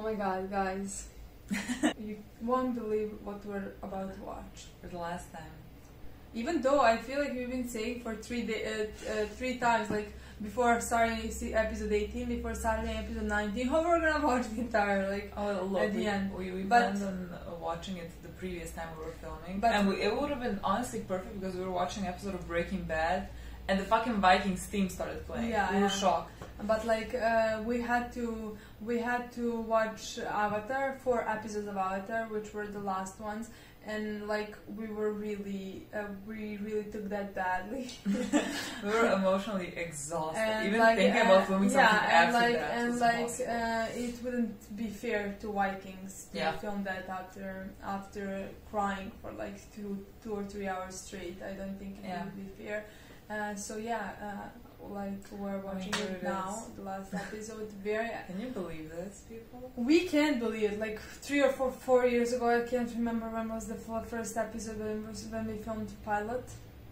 Oh my god, guys. You won't believe what we're about to watch. For the last time. Even though I feel like we've been saying for 3 times, like before starting episode 18, before starting episode 19, how we're gonna watch the entire, like, look, at the end. We planned on watching it the previous time we were filming. It would have been honestly perfect because we were watching an episode of Breaking Bad and the fucking Vikings theme started playing. Yeah, we were shocked. But like we had to watch Avatar, 4 episodes of Avatar, which were the last ones, and like we really took that badly. We were emotionally exhausted. And even like, thinking about filming something after that. And was like impossible. it wouldn't be fair to Vikings to film that after crying for like 2 or 3 hours straight. I don't think it would be fair. Like we're watching it now, the last episode. Can you believe this, people? We can't believe it. Like 3 or 4 years ago, I can't remember when was the first episode when we filmed the pilot.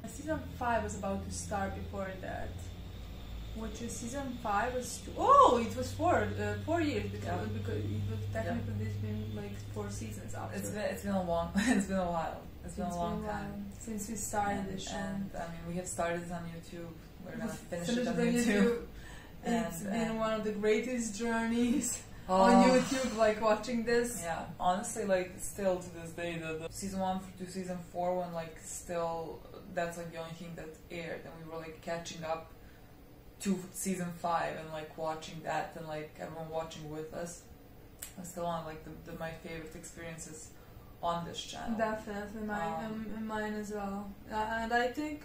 Season 5 was about to start before that. Which is season 5 was it was 4 years because it was technically it's been like 4 seasons after. It's been a long it's been a while. It's been a long time since we started this show. And I mean, we have started it on YouTube. We're gonna finish it on YouTube. It's been one of the greatest journeys on YouTube, like watching this. Yeah, honestly, like still to this day, the season 1 to season 4, when like still that's like the only thing that aired, and we were like catching up to season 5 and like watching that, and like everyone watching with us. I'm still on like my favorite experiences on this channel. Definitely, mine as well. And I think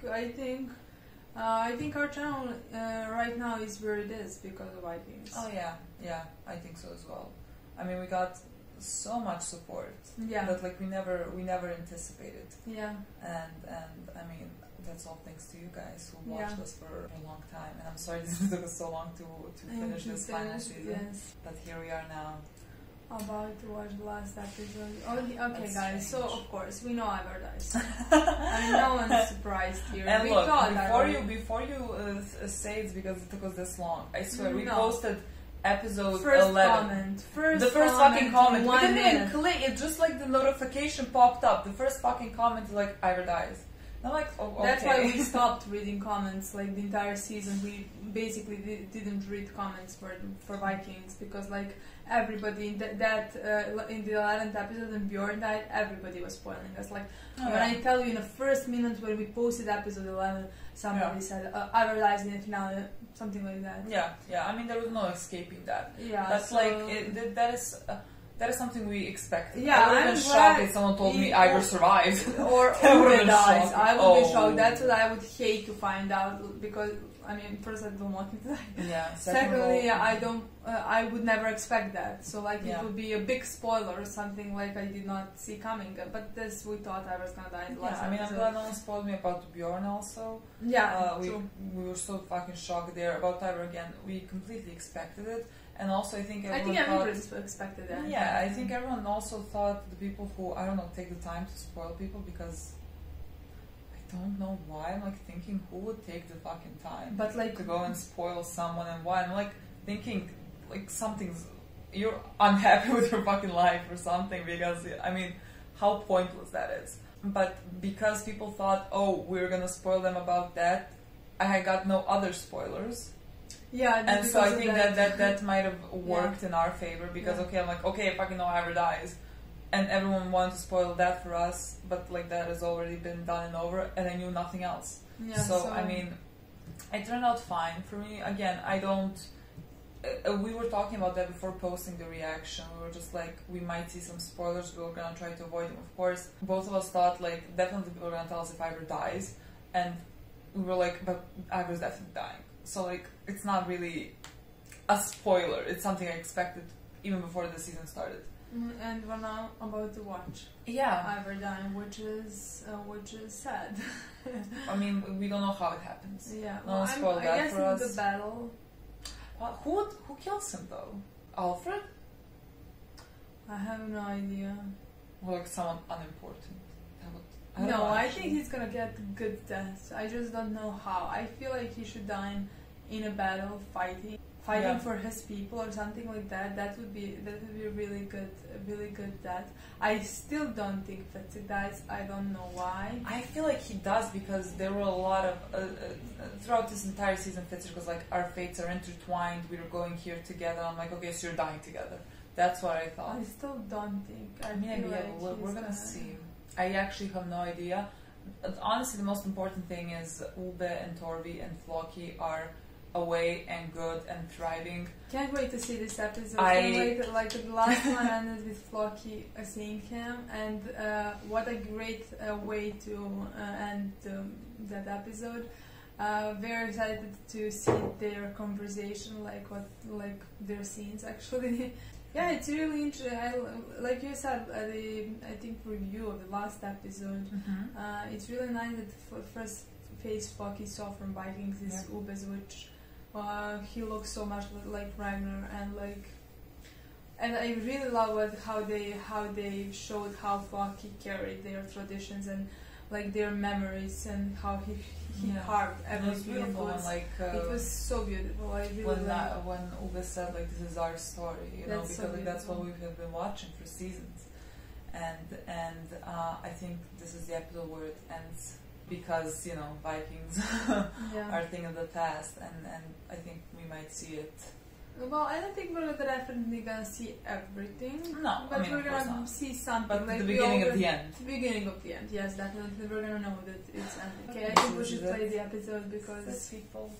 our channel right now is where it is because of Vikings. Oh yeah, I think so as well. I mean, we got so much support that like we never anticipated. Yeah. And I mean, that's all thanks to you guys who watched us for a long time. And I'm sorry this took us so long to finish this final season. Yes. But here we are now. About to watch the last episode. Okay, that's guys. Strange. So of course we know Ivor dies. No one's surprised here. And look, before you say it's because it took us this long. I swear we posted episode 11. The first fucking comment. We didn't even click. It just like the notification popped up. The first fucking comment is like Ivor dies. I'm like, okay. That's why we stopped reading comments like the entire season. We basically didn't read comments for Vikings because like everybody in in the 11th episode and Bjorn died, everybody was spoiling us. Like when I tell you in the first minute when we posted episode 11, somebody said Ivor dies in the finale, something like that. Yeah. I mean, there was no escaping that. Yeah, that's so like that is something we expected. Yeah, I would have been shocked if someone told me Ivor survived. Or Uwe dies. I would be shocked. That's what I would hate to find out because, I mean, first I don't want him to die. Yeah. Secondly, I would never expect that. So like it would be a big spoiler or something like I did not see coming. But this we thought I was gonna die in the last episode. I'm glad no one spoiled me about Bjorn also. Yeah, we were so fucking shocked there about Ivor again. We completely expected it. And also, I think everybody expected that. Yeah, I think everyone also thought the people who, I don't know, take the time to spoil people because I don't know why. I'm like thinking who would take the fucking time to go and spoil someone and why. I'm like thinking like you're unhappy with your fucking life or something because, I mean, how pointless that is. But because people thought, we're gonna spoil them about that, I got no other spoilers. Yeah, and so I think that might have worked in our favor because I'm like, I fucking know Ivor dies, and everyone wanted to spoil that for us, but like that has already been done and over, and I knew nothing else. Yeah, so I mean, it turned out fine for me. Again, I don't. We were talking about that before posting the reaction. We were just like, we might see some spoilers. We were gonna try to avoid them. Of course, both of us thought like definitely people were gonna tell us if Ivor dies, and we were like, but Ivor's definitely dying. So like it's not really a spoiler. It's something I expected even before the season started. And we're now about to watch. Yeah, Ivor dying, which is sad. I mean, we don't know how it happens. Yeah, no one spoiled that for us. The battle. Who kills him though? Alfred? I have no idea. Or like someone unimportant. I think he's gonna get good death. I just don't know how. I feel like he should die in a battle fighting fighting for his people or something like that. That would be really good. That I still don't think Fitzik dies. I don't know why. I feel like he does because there were a lot of throughout this entire season. Fitzik was like, our fates are intertwined. We are going here together. I'm like, okay, so you're dying together. That's what I thought. I still don't think. Maybe we're gonna see. I actually have no idea. Honestly, the most important thing is Ube and Torvi and Floki are away and good and thriving. Can't wait to see this episode. Like the last one ended with Floki seeing him, and what a great way to end that episode. Very excited to see their conversation, like their scenes actually. Yeah, it's really interesting. Like you said, I think review of the last episode. It's really nice that the first face Floki saw from Vikings is Ube's, which he looks so much like Ragnar, and I really love how they showed how Floki carried their traditions and like their memories and how he carved everything. It was it was so beautiful. I really when Ube said like, this is our story, because so that's what we have been watching for seasons, and I think this is the episode where it ends because Vikings are a thing of the past, and I think we might see it. Well, I don't think we're definitely gonna see everything. No, but we're gonna see something. But like the beginning of the end. The beginning of the end, yes, definitely. We're gonna know that it's ending. Okay, I think we should play the episode because people.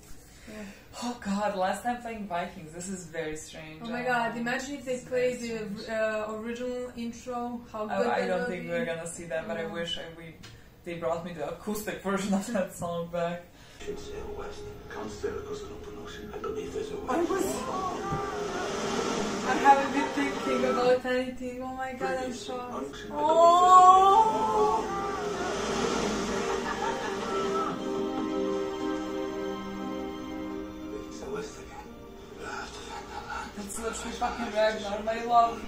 Yeah. Oh God! Last time playing Vikings, this is very strange. Oh my God! Imagine if they play the original intro. How good! I don't think we're gonna see that, but I wish they brought me the acoustic version of that song back. Should sail west. Can't sail because of open ocean. I believe there's a way. I haven't been thinking about anything. Oh my God, I'm shocked. Oh! That's literally fucking Ragnar, my love.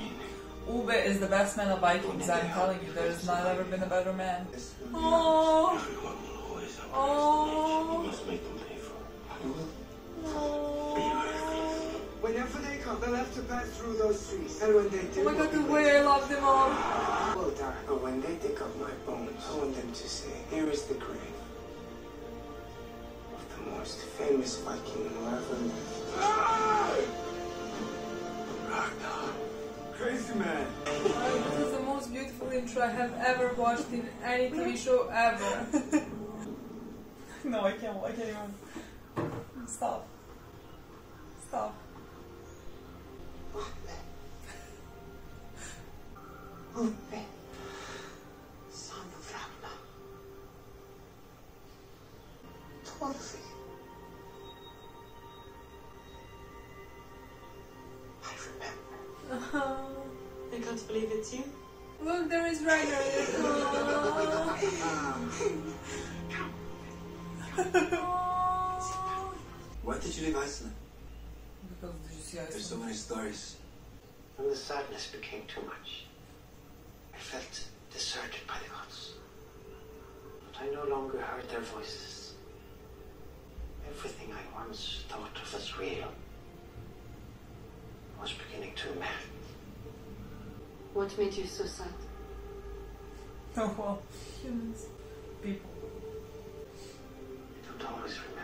Ube is the best man of Vikings, I'm telling you. There's not ever been a better man. Oh! Oh! You must make them pay for it. Whenever they come, they'll have to pass through those trees. And when they do... Oh my God, the way I love them all. Well done. But when they dig up my bones, I want them to say, here is the grave of the most famous Viking who ever lived. Ragnar. Crazy man. This is the most beautiful intro I have ever watched in any TV show ever. No, I can't even. Stop. Son of Ragnar. Torvi. I remember. I can't believe it's you. Look, there is Ragnar. Why did you leave Iceland? Because did you see Iceland? There's so many stories. When the sadness became too much, I felt deserted by the gods. But I no longer heard their voices. Everything I once thought of as real was beginning to melt. What made you so sad? Oh well. Humans. People. I don't always remember.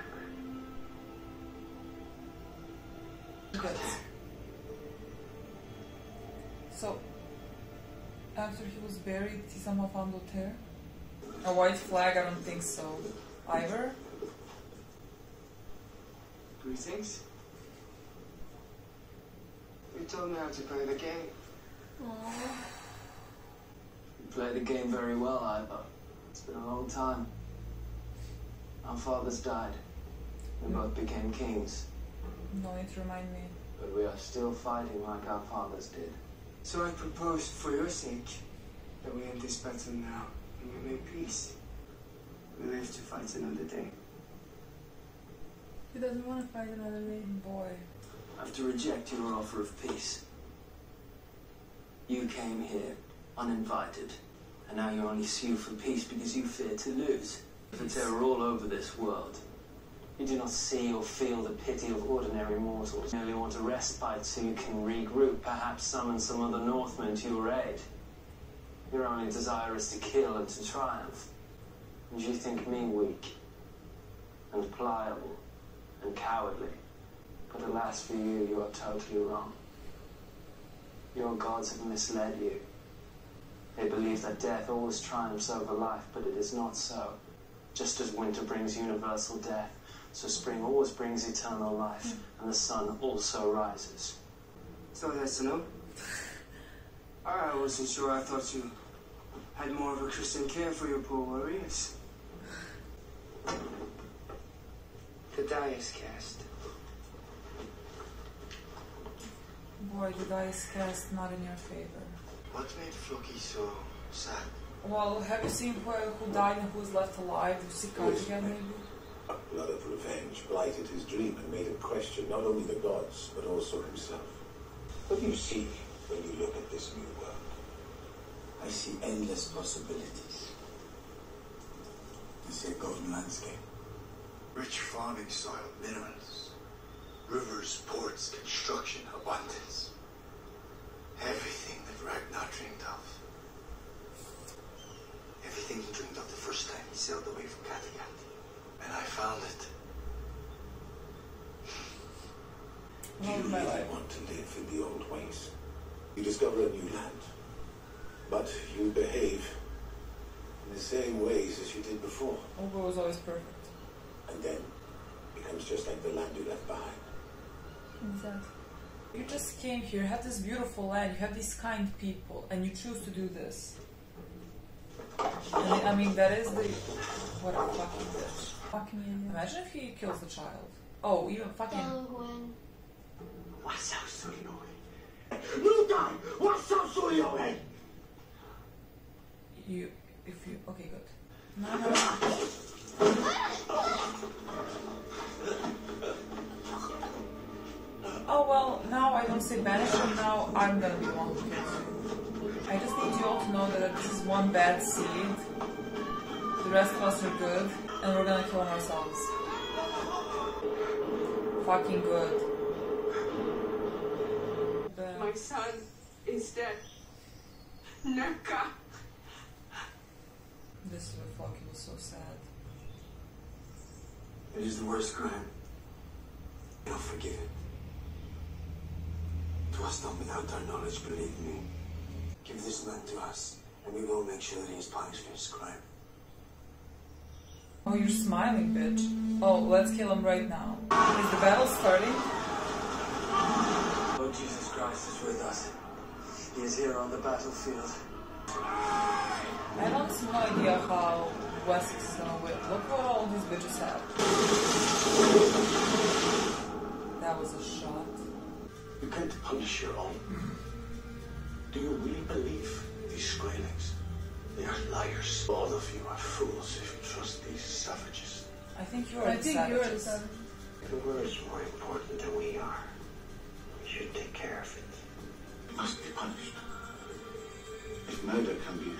Good. So, after he was buried, he somehow found Lothair? A white flag? I don't think so. Either? Greetings. You told me how to play the game. Aww. You play the game very well, Ivar. It's been a long time. Our fathers died. We both became kings. No need to remind me. But we are still fighting like our fathers did. So I proposed, for your sake, that we end this battle now, and we make peace. We live to fight another day. He doesn't want to fight another day. Boy. I have to reject your offer of peace. You came here uninvited, and now you only sue for peace because you fear to lose. If it's terror all over this world, You do not see or feel the pity of ordinary mortals. You merely want a respite so you can regroup, perhaps summon some other Northmen to your aid. Your only desire is to kill and to triumph. And you think me weak, and pliable, and cowardly. But alas for you, you are totally wrong. Your gods have misled you. They believe that death always triumphs over life, but it is not so. Just as winter brings universal death, so spring always brings eternal life, and the sun also rises. So nice to know. I wasn't sure. I thought you had more of a Christian care for your poor warriors. The die is cast. Boy, the die is cast not in your favor. What made Floki so sad? Well, have you seen who died and who's left alive? Did you see cards again, maybe? A blood of revenge blighted his dream and made him question not only the gods, but also himself. What do you see when you look at this new world? I see endless possibilities. I see a golden landscape. Rich farming soil, minerals, rivers, ports, construction, abundance. Everything that Ragnar dreamed of. Everything he dreamed of the first time he sailed away from Kattegat. And I found it. Do you really want to live in the old ways? You discover a new land, but you behave in the same ways as you did before. Ugo was always perfect. And then becomes just like the land you left behind. Exactly. You just came here, you have this beautiful land, you have these kind people, and you choose to do this. And I mean, that is the... What a fucking bitch. Fucking idiot. Imagine if he kills the child. Oh, even fucking... What's up, Suryoe? You die! What's up, Suryoe? You... If you... Okay, good. No. Oh, well, now I don't say banish him, now I'm gonna be the one who kills you. I just need you all to know that this is one bad seed. The rest of us are good, and we're gonna kill him ourselves. Fucking good. My son is dead. Nerka. This is where fucking was so sad. It is the worst crime. I don't forgive it. It was done without our knowledge, believe me. Give this man to us, and we will make sure that he is punished for his crime. Oh, you're smiling, bitch. Oh, let's kill him right now. Is the battle starting? Lord Jesus Christ is with us. He is here on the battlefield. I have honestly no idea how Wessex is gonna win. Look what all these bitches have. That was a shot. You can't punish your own. Do you really believe these Skrellings? They are liars. All of you are fools if you trust these savages. I think you're I the think savages. you're the savage. If the world's more important than we are, we should take care of it. It must be punished. If murder can be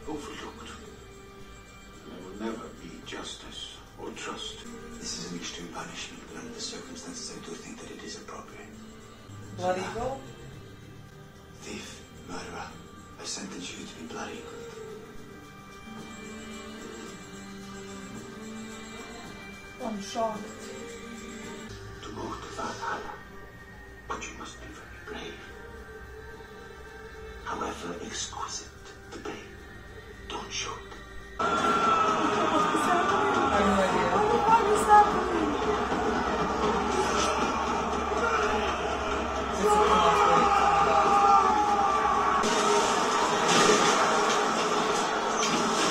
overlooked, there will never be justice or trust. This is an extreme punishment, but under the circumstances, I do think that it is appropriate. Blood Eagle? Thief, murderer, I sentence you to be bloody. I'm shocked. To go to Valhalla, but you must be very brave. However exquisite the pain, don't shoot. I have no idea. What is happening? This is not great.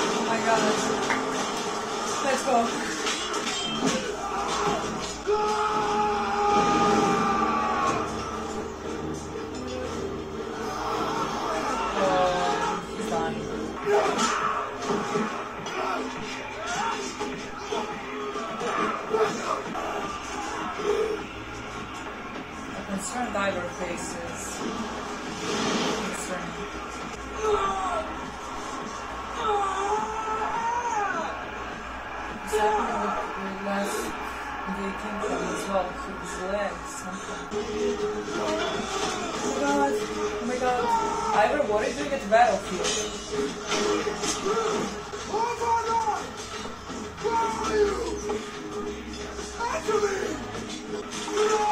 Oh my god. Let's go. He's dying. A concerned diver faces. Concerning. What's happening with last legs, something. Oh my god. Oh my god. Ivor, what are you doing at the battlefield? Oh my God! Where are you? Answer me! No!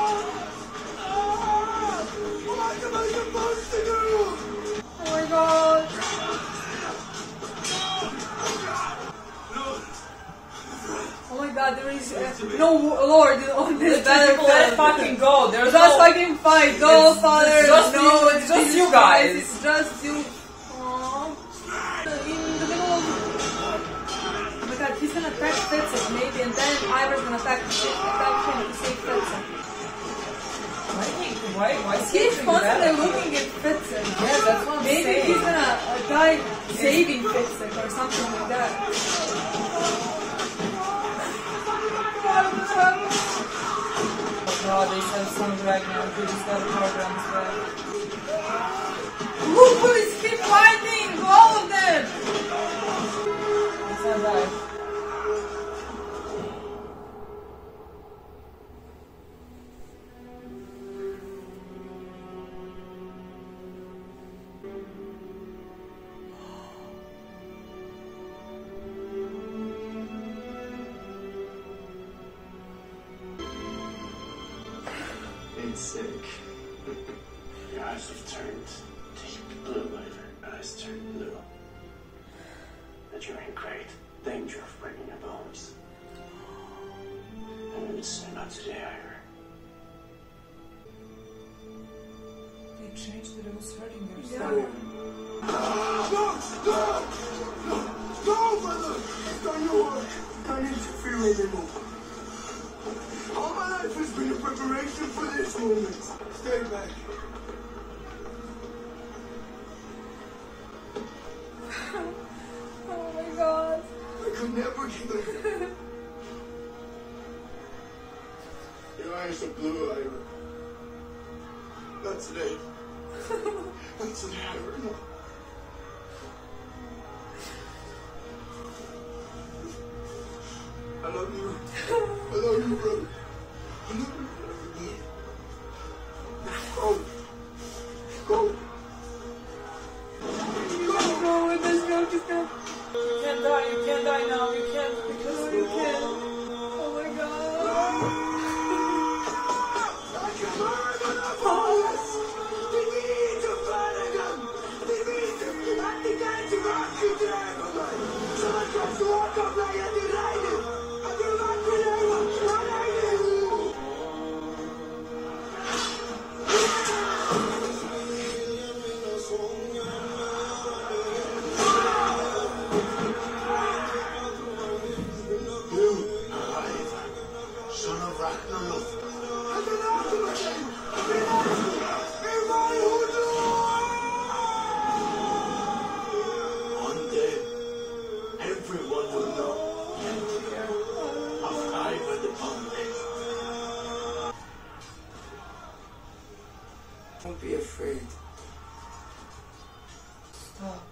What am I supposed to do? Oh my god. Oh my god, there is no lord on this battlefield. Let fucking go. There's Just no... fucking fight. Go, father. just no, you- it's just you guys. It's just you. Aww. In the middle of... Oh my god, he's gonna attack Fitzik maybe, and then Ivor's gonna attack him to save Fitzik. Why He's constantly looking at Fitzik. Yeah, that's what I'm Maybe saying. he's gonna die saving Fitzik or something like that. Oh god, they said some Ragnar who just got programs back. Please keep fighting! All of them! It's not that. It's sick. Your eyes have turned deep blue, Ivor. Eyes turned blue. That you're in great danger of breaking your bones. And we would say not today, Ivor. They changed it, it was hurting yourself. Yeah. No, brother! Don't you worry. Don't interfere anymore. All my life has been a preparation for this moment. Stay back. Oh my god. I could never give it. Your eyes are blue, Ivor. Not today. Not today, Ivor. No. I love you. I love you, brother. I love you. Go. Go. Go with this joke is gonna... You can't die now, you can't because You can. Oh my god. One day, everyone will know of Ivor the Punk. Don't be afraid. Stop.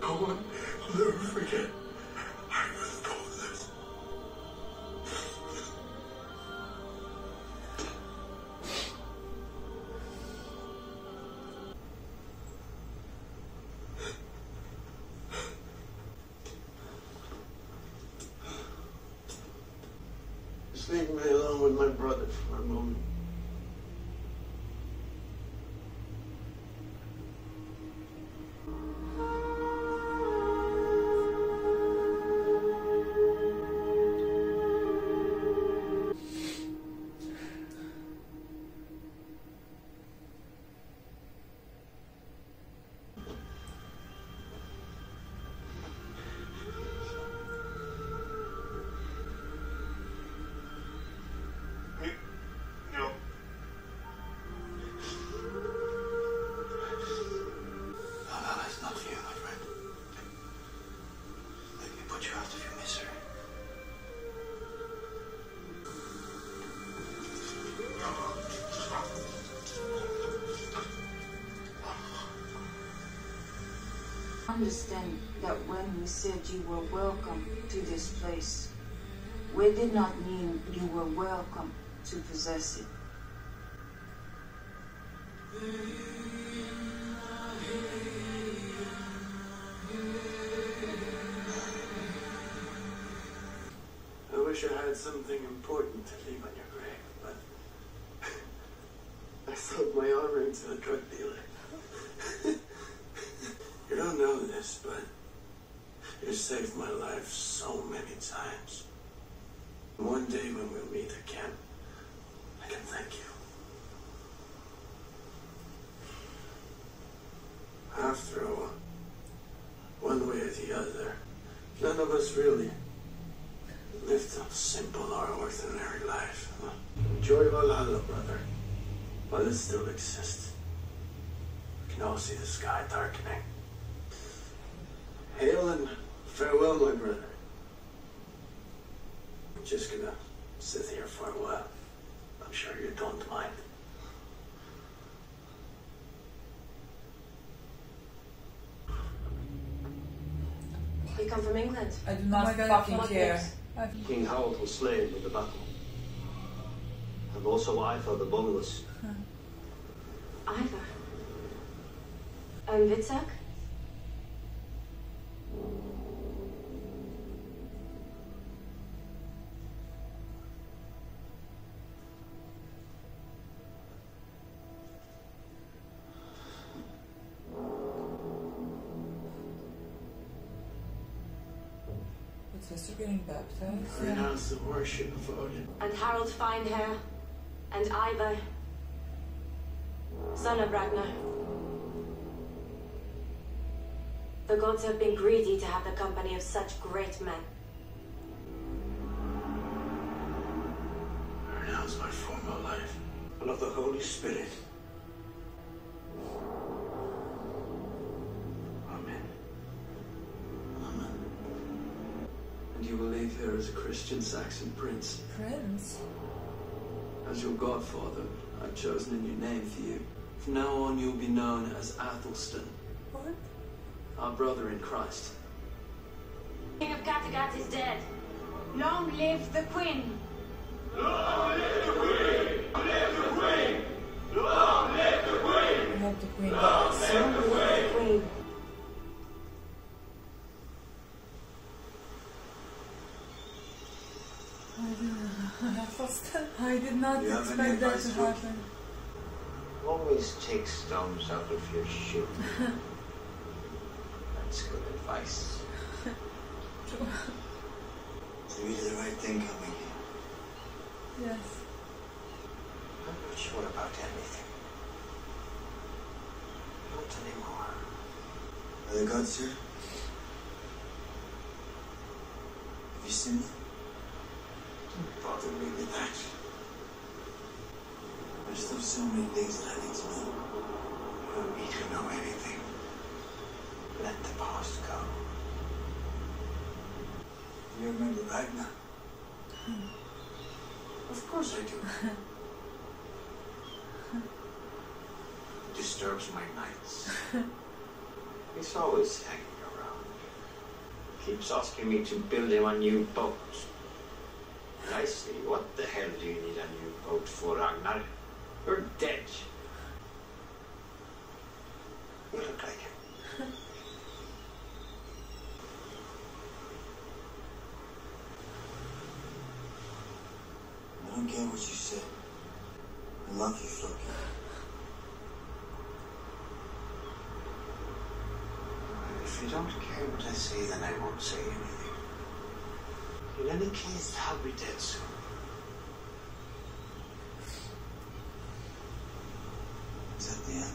I'll never forget. I was told this. leave me alone with my brother for a moment. Understand that when we said you were welcome to this place, we did not mean you were welcome to possess it. I wish I had something important to leave on your grave, but I sold my armor to a drug dealer. You don't know this, but you saved my life so many times. One day when we'll meet again, I can thank you. After all, one way or the other, none of us really lived a simple or ordinary life. Enjoy Valhalla, brother, while it still exists. We can all see the sky darkening. Hail and farewell, my brother. I'm just gonna sit here for a while. I'm sure you don't mind. We come from England. I do not fucking care. King Harold was slain in the battle. And also Ivar the Boneless. Ivar? And Witzak? Sister getting baptized? Renounce the worship of Odin. And Harold Finehair. And Ivar. Son of Ragnar. The gods have been greedy to have the company of such great men. I renounce my former life and of the Holy Spirit. Amen. Amen. And you will live here as a Christian Saxon prince. Prince? As your godfather, I've chosen a new name for you. From now on, you'll be known as Athelstan. What? Our brother in Christ. King of Kattegat is dead. Long live the Queen! Long live the Queen! Long live the Queen! Long live the Queen! I hope the Queen Long dies. live the Queen! I did not expect that to happen. Always take stones out of your shoe. That's good advice. So you did the right thing coming here. Yes. I'm not sure about anything. Not anymore. Are the gods here? Have you seen them? Don't bother me with that. There's still so many things that I need to know. You don't need to know anything. Let the past go. You remember Ragnar? Of course I do. It disturbs my nights. He's always hanging around. Keeps asking me to build him a new boat. And I say, what the hell do you need a new boat for, Ragnar? You're dead. You look like him. care what you say. I love you, Floki. If you don't care what I say, then I won't say anything. In any case, I'll be dead soon. Is that the end?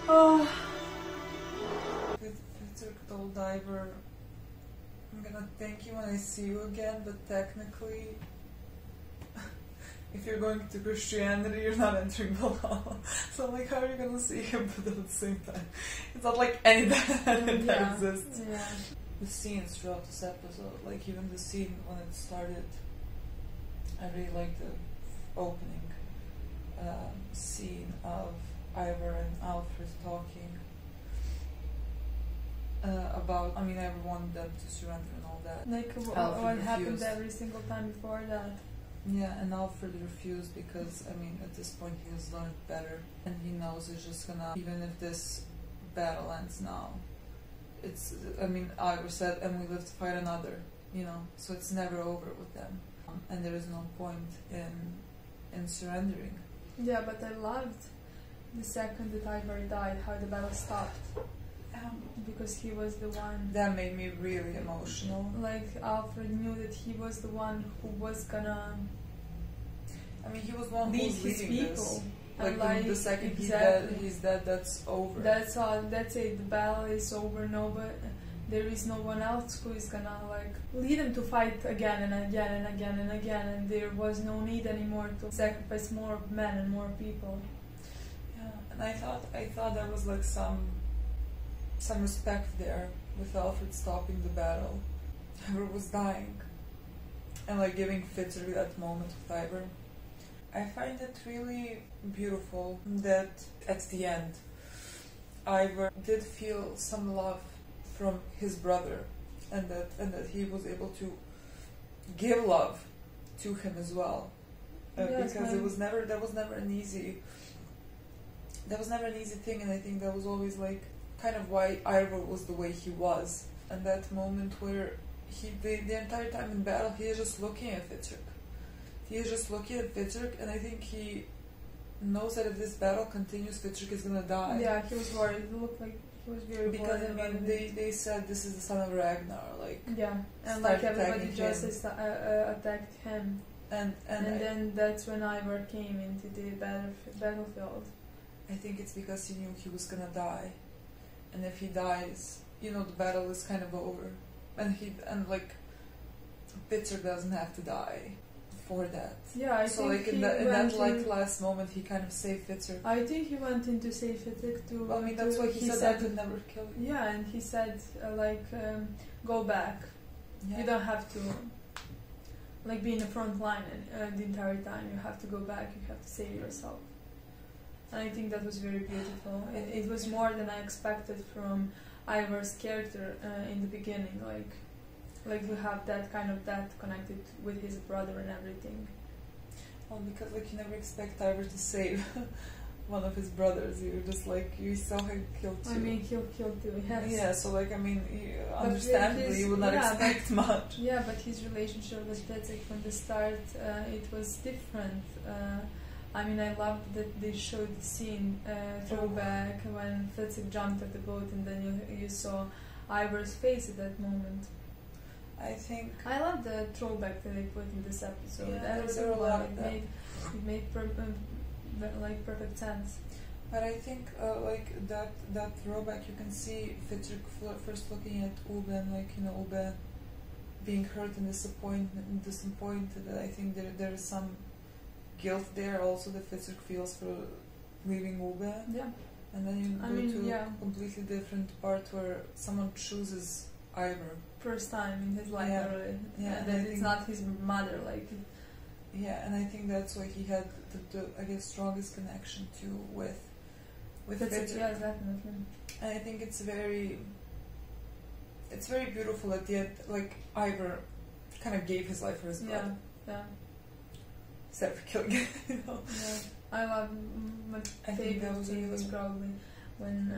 Oh. Victor told Diver, I'm gonna thank you when I see you again, but technically, if you're going to Christianity, you're not entering Valhalla. So I'm like, how are you gonna see him? But at the same time, it's not like any that exists. Yeah. The scenes throughout this episode, like even the scene when it started, I really like the opening scene of Ivor and Alfred talking about, I mean, Ivor wanted them to surrender and all that. Like what happened every single time before that. Yeah, and Alfred refused because, I mean, at this point he has learned better and he knows it's just gonna, even if this battle ends now, it's, I mean, Ivor said, and we live to fight another, you know, so it's never over with them. And there is no point in surrendering. Yeah, but I loved the second that Ivor died, how the battle stopped. Because he was the one. That made me really emotional. Like Alfred knew that he was the one who was gonna. I mean, he was one lead who's his leading people. this. And Like the second he's dead, that's over. That's all. That's it. The battle is over. No, but there is no one else who is gonna like lead them to fight again and again and again and again. And there was no need anymore to sacrifice more men and more people. Yeah, and I thought there was like some respect there with Alfred stopping the battle. Ivor was dying, and like giving Fitzroy that moment with Ivor. I find it really beautiful that at the end, Ivor did feel some love from his brother, and that he was able to give love to him as well, because that was never an easy thing, and I think that was always like kind of why Ivor was the way he was. And that moment where the entire time in battle he is just looking at Fitzroy. He is just looking at Fitzroy, and I think he knows that if this battle continues, Fitzroy is gonna die. Yeah, he was worried. It looked like he was very worried. Because I mean, they said this is the son of Ragnar, like and like everybody just attacked him. And then that's when Ivor came into the battlefield. I think it's because he knew he was gonna die, and if he dies, you know, the battle is kind of over, and like Fitzroy doesn't have to die for that. Yeah, I so think like in that like last moment, he kind of saved Fitzroy. I think he went in to save Fitzroy too. Well, I mean, that's why he said I could never kill you. Yeah, and he said go back. Yeah. You don't have to like be in the front line the entire time. You have to go back. You have to save yourself. And I think that was very beautiful. It was more than I expected from Ivor's character in the beginning. Like to have that kind of death connected with his brother and everything. Well, because like you never expect Ivor to save one of his brothers. You're just like, you saw him kill two. I mean, he'll kill two. Yes. Yeah. So like, I mean, understandably, you would not expect much. Yeah, but his relationship with Fitzroy from the start, it was different. I mean, I loved that they showed the scene throwback when Fitzroy jumped off the boat, and then you saw Ivor's face at that moment. I think I love the throwback that they put in this episode. Yeah, there were a lot of that. It made perfect sense. But I think like that throwback, you can see Fitzroy first looking at Ube, and like, you know, Ube being hurt and disappointed. I think there is some guilt there also that Fitzroy feels for leaving Ube. Yeah. And then you go to a completely different part where someone chooses Ivor. First time in his life, really. Yeah, that it's not his mother, like. Yeah, and I think that's why he had the I guess strongest connection too with Fitzurk. Yeah, definitely. And I think it's very beautiful at the end. Like Ivor kind of gave his life for his brother. Yeah. Except for killing him, you know. Yeah, I love my favorite scene was probably when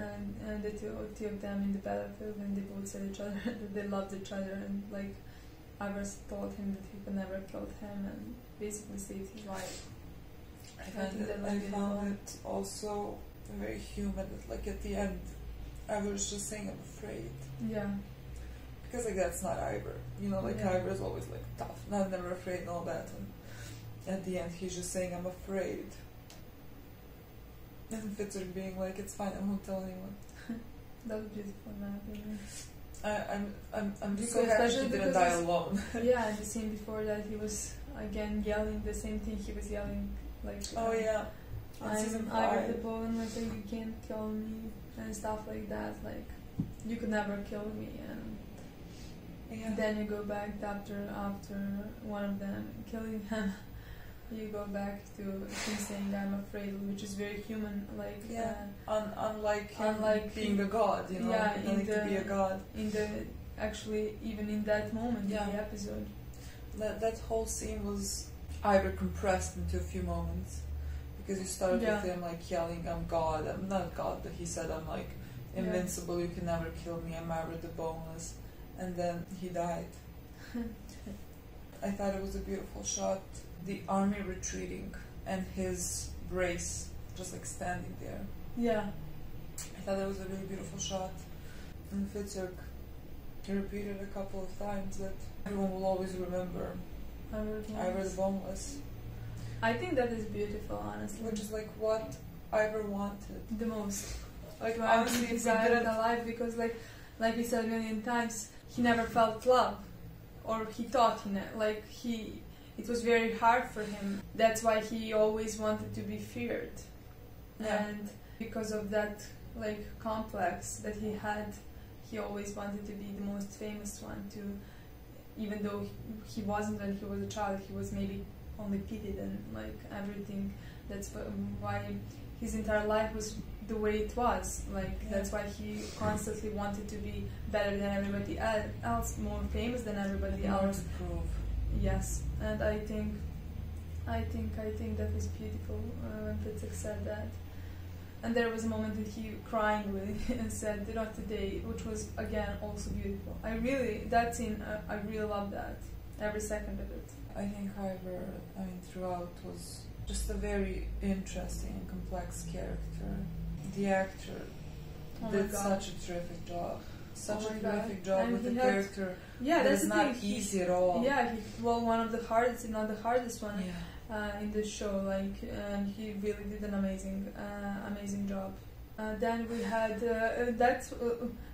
the two of them in the battlefield, when they both said each other that they loved each other, and like Ivor told him that he could never kill him and basically saved his life. I found it also very human. Like at the end, Ivor was just saying, "I'm afraid." Yeah. Because like that's not Ivor, you know. Like Ivor is always like tough, not never afraid, and all that. And at the end, he's just saying, "I'm afraid." And Fitzurk being like, "It's fine, I won't tell anyone." That was beautiful, in my opinion. I'm so happy he didn't die alone. Yeah, and the scene before that, he was again yelling the same thing. He was yelling like, "Oh yeah, I'm Ivor the Bone, like you can't kill me," and stuff like that. Like you could never kill me. And then you go back after one of them killing him. You go back to him saying, "I'm afraid," which is very human. Like unlike being a god, you know. Yeah, to be a god. Even in that moment in the episode. That whole scene was Ivor compressed into a few moments, because you started with him like yelling, "I'm God." I'm not God, but he said, "I'm like invincible. You can never kill me. I'm Ivor the Boneless." And then he died. I thought it was a beautiful shot. The army retreating and his brace just like standing there. Yeah. I thought that was a really beautiful shot. And Fitzurk, he repeated a couple of times that everyone will always remember Ivor the Boneless. I think that is beautiful, honestly. Which is like what Ivor wanted the most. Like honestly, he desired alive, because like he said a million times, he never felt love, or he thought it was very hard for him. That's why he always wanted to be feared. Yeah. And because of that like complex that he had, he always wanted to be the most famous one too. Even though he wasn't when he was a child, he was maybe only pitied and like everything. That's why his entire life was the way it was. Like that's why he constantly wanted to be better than everybody else, more famous than everybody else. Yes, and I think that was beautiful when Fitzurk said that. And there was a moment that he crying really and said, "Not today," which was again also beautiful. That scene, I really loved that, every second of it. I think Ivor, throughout was just a very interesting and complex character. The actor did such a terrific job. Such a terrific job with the character. Yeah, that's not easy at all. Yeah, one of the hardest, if not the hardest one in the show. Like, and he really did an amazing job. Then we had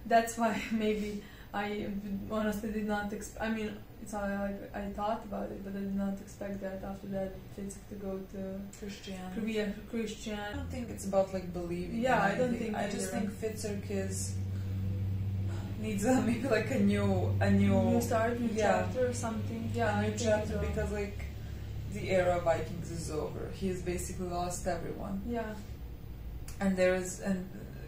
that's why maybe I honestly did not expect. It's not like I thought about it, but I did not expect that after that Fitzurk to go to Christian. I don't think it's about like believing. Yeah, I don't think. I just think Fitzurk needs maybe like a new start, new chapter or something. Yeah, a new chapter, because like the era of Vikings is over. He has basically lost everyone. Yeah. And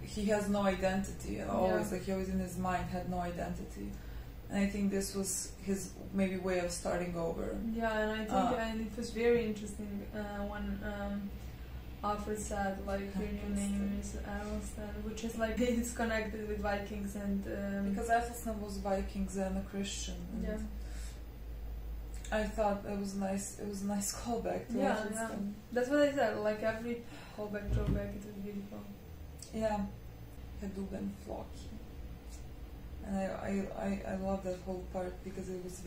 he has no identity. Always he always in his mind had no identity. And I think this was his maybe way of starting over. Yeah, and I think and it was very interesting when Alfred said like your new name is Athelstan, which is like it's connected with Vikings and because Athelstan was Vikings and a Christian. And I thought it was nice. It was a nice callback to Athelstan. Yeah, that's what I said. Like every callback, throwback, it was beautiful. Yeah, Hedub and Floki. And I love that whole part, because it was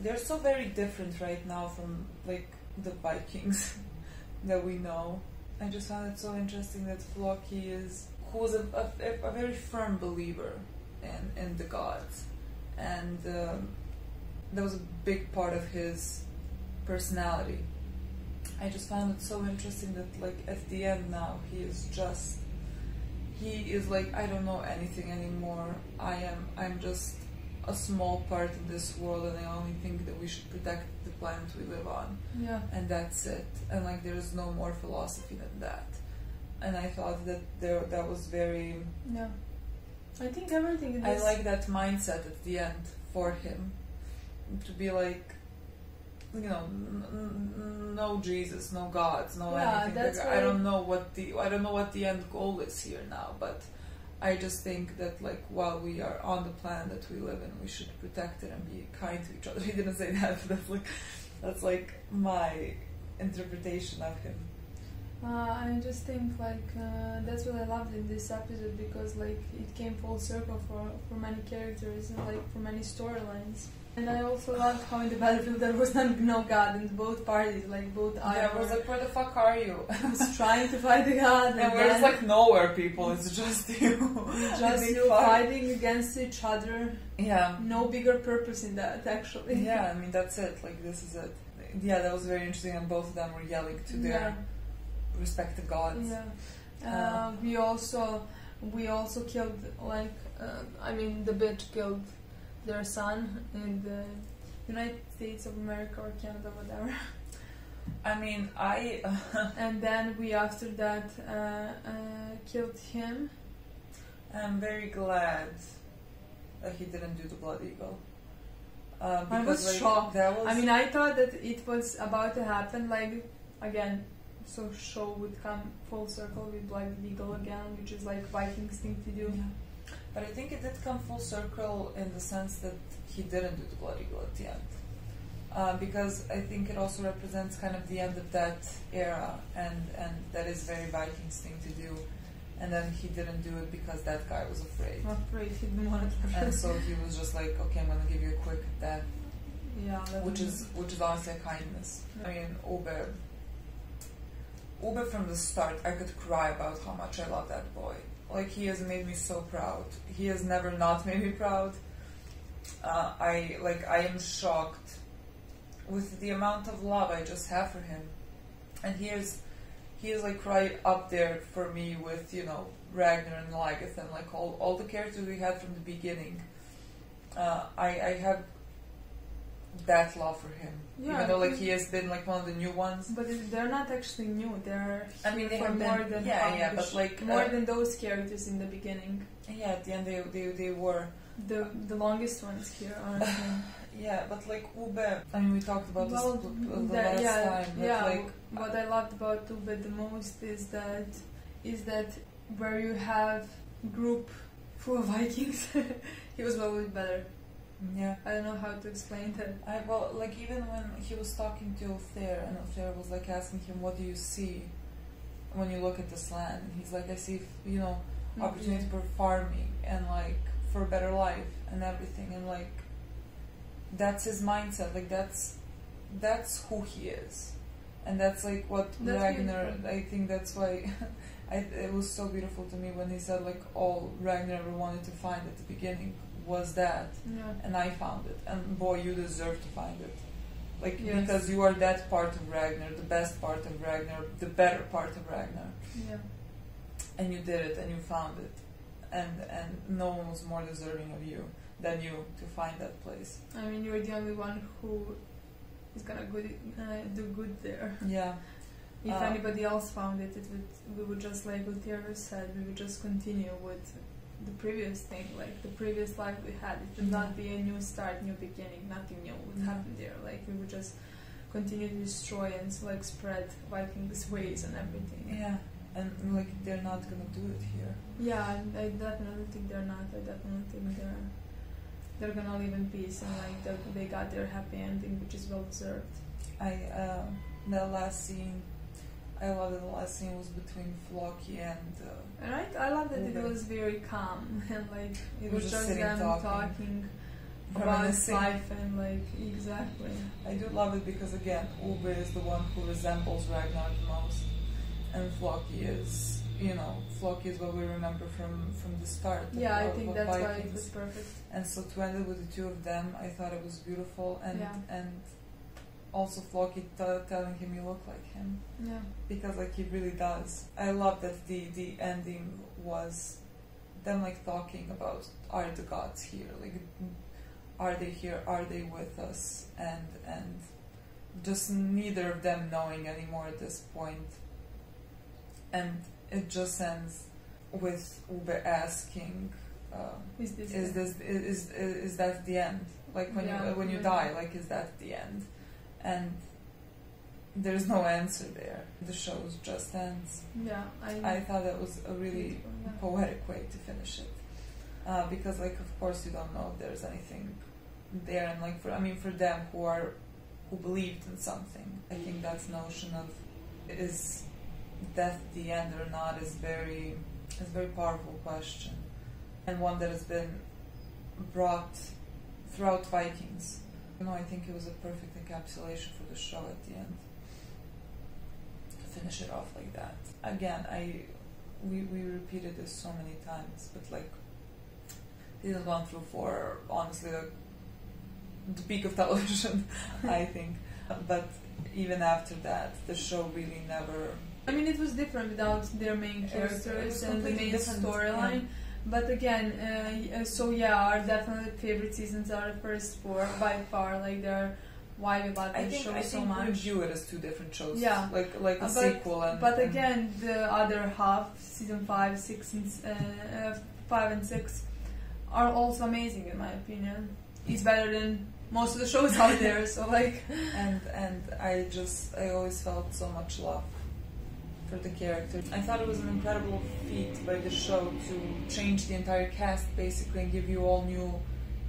they're so very different right now from like the Vikings that we know. I just found it so interesting that Floki who was a very firm believer in the gods, and that was a big part of his personality. I just found it so interesting that like at the end now he is like, I don't know anything anymore. I'm just a small part in this world, and I only think that we should protect the planet we live on. Yeah. And that's it. And like, there's no more philosophy than that. And I thought that that was very... Yeah. I think everything in I this... like that mindset at the end for him. To be like, you know, no Jesus, no gods, no anything. That's like, I don't know what the end goal is here now, but I just think that like, while we are on the planet that we live in, we should protect it and be kind to each other. He didn't say that, but that's like my interpretation of him. I just think like that's what I loved in this episode, because like it came full circle for many characters and like for many storylines. And I also loved how in the battlefield there was no god in both parties, like both I was like, where the fuck are you? was trying to fight the god, and we're just like, nowhere, people, it's just you. Just you fighting against each other. Yeah. No bigger purpose in that, actually. Yeah, I mean, that's it, like, this is it. Yeah, that was very interesting, and both of them were yelling to their respective gods. Yeah. We also killed, like, the bitch killed their son in the United States of America or Canada, whatever. I mean, and then we after that killed him. I'm very glad that he didn't do the Blood Eagle. I was shocked. I thought that it was about to happen, like, again, so show would come full circle with Blood Eagle again, which is like Vikings thing to do. Yeah. But I think it did come full circle in the sense that he didn't do the Blood Eagle at the end. Because I think it also represents kind of the end of that era, and that is very Vikings thing to do. And then he didn't do it because that guy was afraid. He didn't want to. And so he was just like, okay, I'm gonna give you a quick death. Yeah. Which is honestly a kindness. Yeah. I mean, Ube from the start, I could cry about how much I love that boy. Like, he has made me so proud. He has never not made me proud. I am shocked with the amount of love I just have for him. And he is like right up there for me with, you know, Ragnar and Lygith and like all the characters we had from the beginning. I have that love for him. Yeah, even though like he has been like one of the new ones. But they're not actually new. They're they have more been, than but like more than those characters in the beginning. Yeah, at the end they were the longest ones here, honestly. Yeah, but like Ube, I mean, we talked about this the last time. Yeah, like, what I loved about Ube the most is that where you have group full of Vikings, he was always better. Yeah, I don't know how to explain that. Like even when he was talking to Othair, and Othair was like asking him, "What do you see when you look at this land?" And he's like, "I see, you know, opportunity for farming and like for a better life and everything." And like that's his mindset. Like that's who he is, and that's like what Ragnar. I think that's why it was so beautiful to me when he said like all Ragnar ever wanted to find at the beginning was that, and I found it, and boy, you deserve to find it, like because you are that part of Ragnar, the best part of Ragnar, the better part of Ragnar, and you did it, and you found it, and no one was more deserving of you than you to find that place. I mean, you're the only one who is gonna do good there. Yeah. If anybody else found it, we would just, like what Tara said, we would just continue with the previous thing, like the previous life we had. It would not be a new start, new beginning, nothing new would happen there. Like we would just continue to destroy and like spread Vikings ways and everything. Yeah, and like they're not gonna do it here. Yeah, I definitely think they're not. I definitely think they're gonna live in peace and like they got their happy ending, which is well deserved. The last scene. I love that the last scene was between Floki and I love that it was very calm and like it was just them talking about life and like exactly. I do love it because again, Ube is the one who resembles Ragnar the most, and Floki is, you know, Floki is what we remember from the start. Yeah, I think that's why it was perfect. And so to end it with the two of them, I thought it was beautiful, and also Floki telling him you look like him. Yeah. Because like he really does. I love that the ending was them like talking about, are the gods here? Like, are they here? Are they with us? And just neither of them knowing anymore at this point. And it just ends with Ube asking, is that the end? Like when you die, like is that the end? And there's no answer there. The show just ends. Yeah, I thought that was a really poetic way to finish it, because like of course you don't know if there's anything there, and like for them who believed in something, I think that notion of is death the end or not is a very powerful question, and one that has been brought throughout Vikings. I think it was a perfect encapsulation for the show at the end. To finish it off like that. Again, we repeated this so many times, but like season 1 through 4 are honestly the peak of television, I think. But even after that, the show really never... I mean, it was different without their main characters and the main storyline. Yeah. But again, our definitely favorite seasons are the first 4 by far. Like they're why we love this show so much. I think we view it as 2 different shows. Yeah, like a sequel. But again, the other half, season 5, 6, and 5 and 6, are also amazing in my opinion. It's better than most of the shows out there. So like, and I always felt so much love for the character. I thought it was an incredible feat by the show to change the entire cast basically and give you all new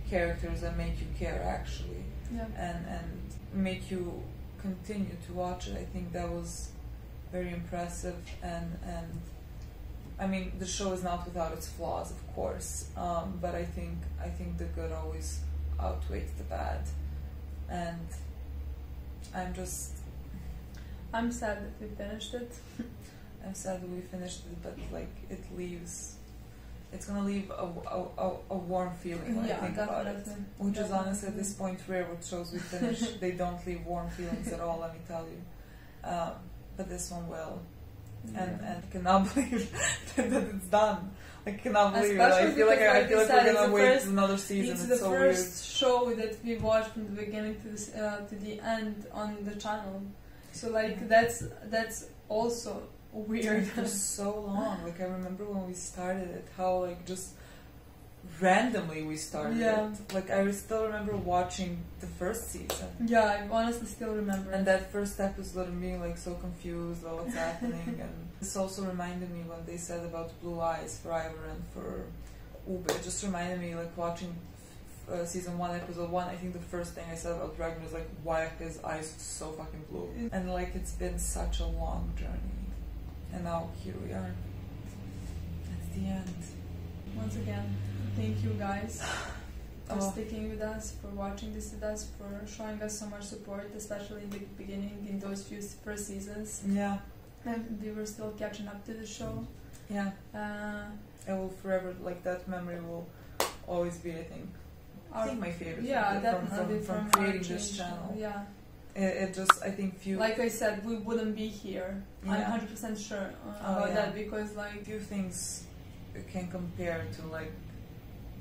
characters and make you care actually. Yeah. And make you continue to watch it. I think that was very impressive, and I mean the show is not without its flaws, of course, but I think the good always outweighs the bad, and I'm sad that we finished it. I'm sad that we finished it, but like it's gonna leave a warm feeling when I think about it. Which is honestly at this point rare with shows we finish. They don't leave warm feelings at all, let me tell you. But this one will. And I cannot believe that it's done. I cannot believe it. I feel like we're gonna wait another season. It's the first show that we watched from the beginning to the end on the channel. So like that's also weird. For so long. Like I remember when we started it, how like just randomly we started it. Like I still remember watching the first season. Yeah, I honestly still remember. And that first episode and being like so confused about what's happening. And this also reminded me when they said about blue eyes for Ivor and for Ube. It just reminded me like watching season 1, episode 1. I think the first thing I said about Ragnar was like, why are his eyes so fucking blue? And like it's been such a long journey. And now here we are. That's the end. Once again, thank you guys for sticking with us, for watching this with us, for showing us so much support, especially in the beginning, in those few first seasons. Yeah. And we were still catching up to the show. Yeah. I will forever, like that memory will always be, I think my favorite. Yeah, definitely from creating this channel. Yeah. It just, I think few... Like I said, we wouldn't be here. Yeah. I'm 100% sure about that, because like... Few things can compare to like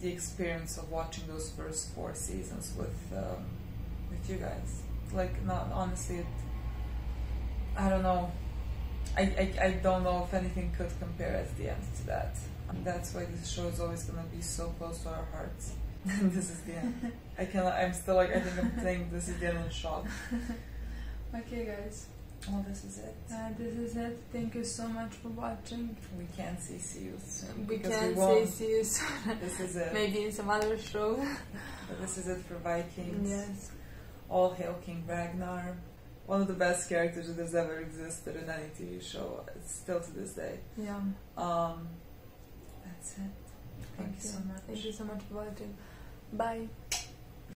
the experience of watching those first 4 seasons with you guys. Like, not honestly, I don't know. I don't know if anything could compare at the end to that. And that's why this show is always going to be so close to our hearts. And this is the end. I'm still like, I think I'm saying this again in shock. Okay, guys. Well, this is it. This is it. Thank you so much for watching. We can't see you soon. We can't see you soon. This is it. Maybe in some other show. But this is it for Vikings. Yes. All hail King Ragnar. One of the best characters that has ever existed in any TV show. It's still to this day. Yeah. That's it. Thank you so much. Thank you so much for watching. Bye.